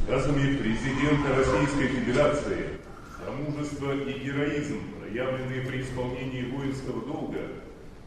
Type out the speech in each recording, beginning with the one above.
Рассказами президента Российской Федерации за мужество и героизм, проявленные при исполнении воинского долга,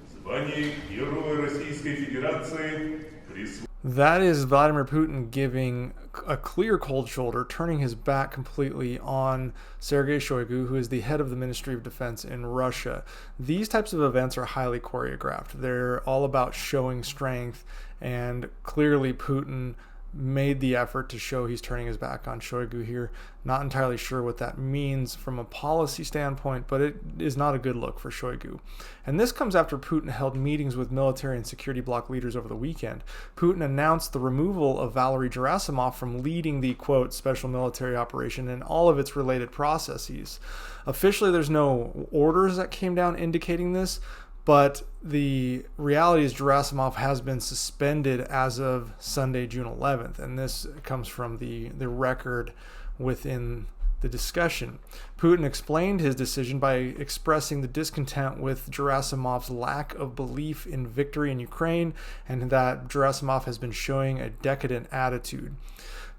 звание Героя Российской Федерации присвоено. That is Vladimir Putin giving a clear cold shoulder, turning his back completely on Sergei Shoigu, who is the head of the Ministry of Defense in Russia. These types of events are highly choreographed. They're all about showing strength, and clearly Putin made the effort to show he's turning his back on Shoigu here. Not entirely sure what that means from a policy standpoint, but it is not a good look for Shoigu. And this comes after Putin held meetings with military and security bloc leaders over the weekend. Putin announced the removal of Valery Gerasimov from leading the, quote, special military operation and all of its related processes. Officially, there's no orders that came down indicating this, but the reality is Gerasimov has been suspended as of Sunday, June 11th, and this comes from the record within the discussion. Putin explained his decision by expressing the discontent with Gerasimov's lack of belief in victory in Ukraine and that Gerasimov has been showing a decadent attitude.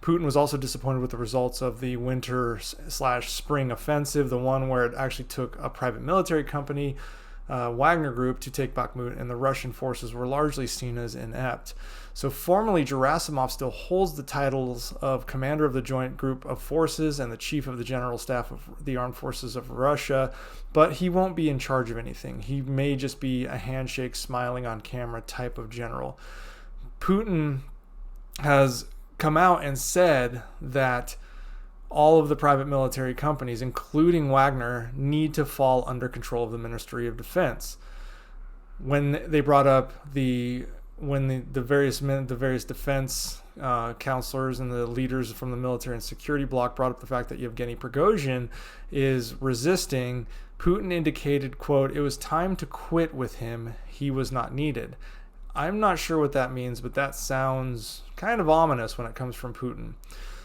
Putin was also disappointed with the results of the winter/spring offensive, the one where it actually took a private military company, Wagner Group, to take Bakhmut, and the Russian forces were largely seen as inept. So formally, Gerasimov still holds the titles of commander of the Joint Group of Forces and the chief of the General Staff of the Armed Forces of Russia, but he won't be in charge of anything. He may just be a handshake, smiling on camera type of general. Putin has come out and said that all of the private military companies, including Wagner, need to fall under control of the Ministry of Defense. When they brought up the various defense counselors and the leaders from the military and security bloc brought up the fact that Yevgeny Prigozhin is resisting, Putin indicated, quote, "It was time to quit with him. He was not needed." I'm not sure what that means, but that sounds kind of ominous when it comes from Putin.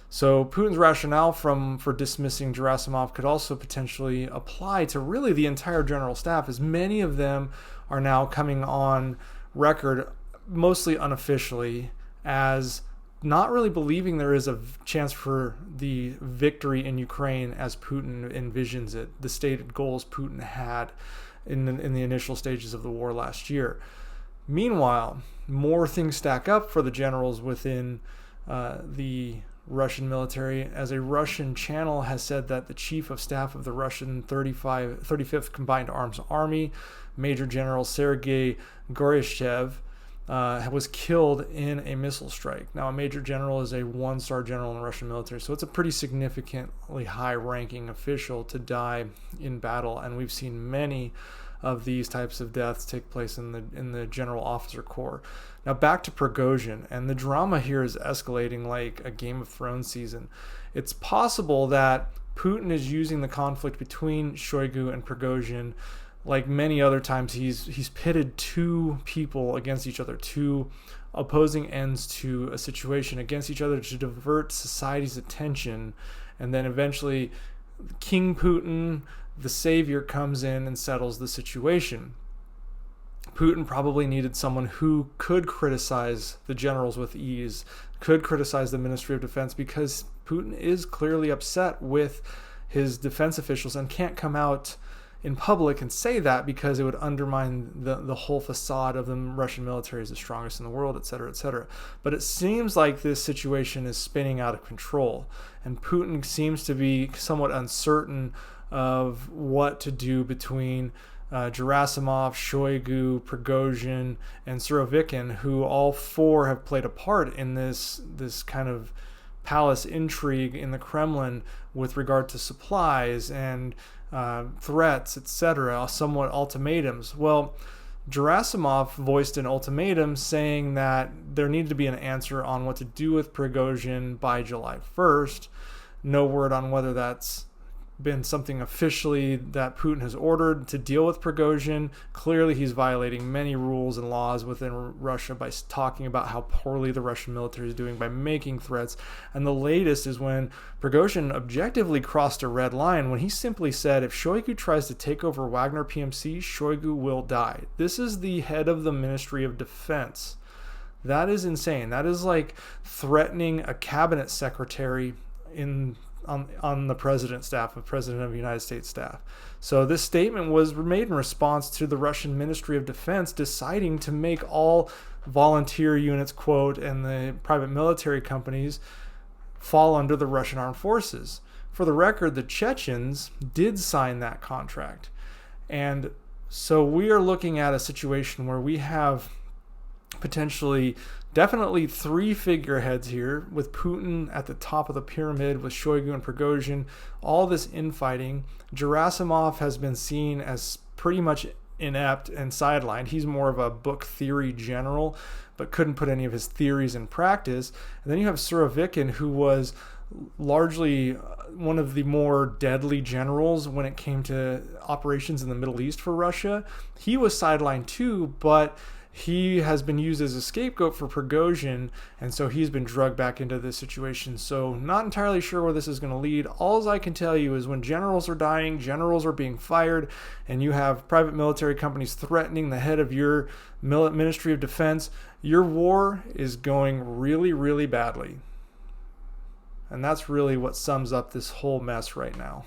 So Putin's rationale for dismissing Gerasimov could also potentially apply to really the entire general staff, as many of them are now coming on record, mostly unofficially, as not really believing there is a chance for the victory in Ukraine as Putin envisions it, the stated goals Putin had in the initial stages of the war last year. Meanwhile, more things stack up for the generals within the Russian military, as a Russian channel has said that the chief of staff of the Russian 35th Combined Arms Army, Major General Sergei Goryshev, was killed in a missile strike. Now, a major general is a one-star general in the Russian military, so it's a pretty significantly high-ranking official to die in battle, and we've seen many of these types of deaths take place in the general officer corps. Now back to Prigozhin, and the drama here is escalating like a Game of Thrones season. It's possible that Putin is using the conflict between Shoigu and Prigozhin, like many other times he's pitted two people against each other, two opposing ends to a situation against each other to divert society's attention, and then eventually King Putin, the savior, comes in and settles the situation. Putin probably needed someone who could criticize the generals with ease, could criticize the Ministry of Defense, because Putin is clearly upset with his defense officials and can't come out in public and say that because it would undermine the whole facade of the Russian military as the strongest in the world, etc., etc. But it seems like this situation is spinning out of control, and Putin seems to be somewhat uncertain of what to do between Gerasimov, Shoigu, Prigozhin, and Surovikin, who all four have played a part in this kind of palace intrigue in the Kremlin with regard to supplies and threats, etc., somewhat ultimatums. Well, Gerasimov voiced an ultimatum saying that there needed to be an answer on what to do with Prigozhin by July 1st. No word on whether that's been something officially that Putin has ordered to deal with Prigozhin. Clearly, he's violating many rules and laws within Russia by talking about how poorly the Russian military is doing by making threats. And the latest is when Prigozhin objectively crossed a red line when he simply said, if Shoigu tries to take over Wagner PMC, Shoigu will die. This is the head of the Ministry of Defense. That is insane. That is like threatening a cabinet secretary on the president's staff, the president of the United States staff. So this statement was made in response to the Russian Ministry of Defense deciding to make all volunteer units, quote, and the private military companies fall under the Russian armed forces. For the record, the Chechens did sign that contract. And so we are looking at a situation where we have potentially definitely three figureheads here, with Putin at the top of the pyramid, with Shoigu and Prigozhin, all this infighting. Gerasimov has been seen as pretty much inept and sidelined. He's more of a book theory general, but couldn't put any of his theories in practice. And then you have Surovikin, who was largely one of the more deadly generals when it came to operations in the Middle East for Russia. He was sidelined too, but he has been used as a scapegoat for Prigozhin, and so he's been drugged back into this situation. So not entirely sure where this is going to lead. All I can tell you is when generals are dying, generals are being fired, and you have private military companies threatening the head of your Ministry of Defense, your war is going really, really badly. And that's really what sums up this whole mess right now.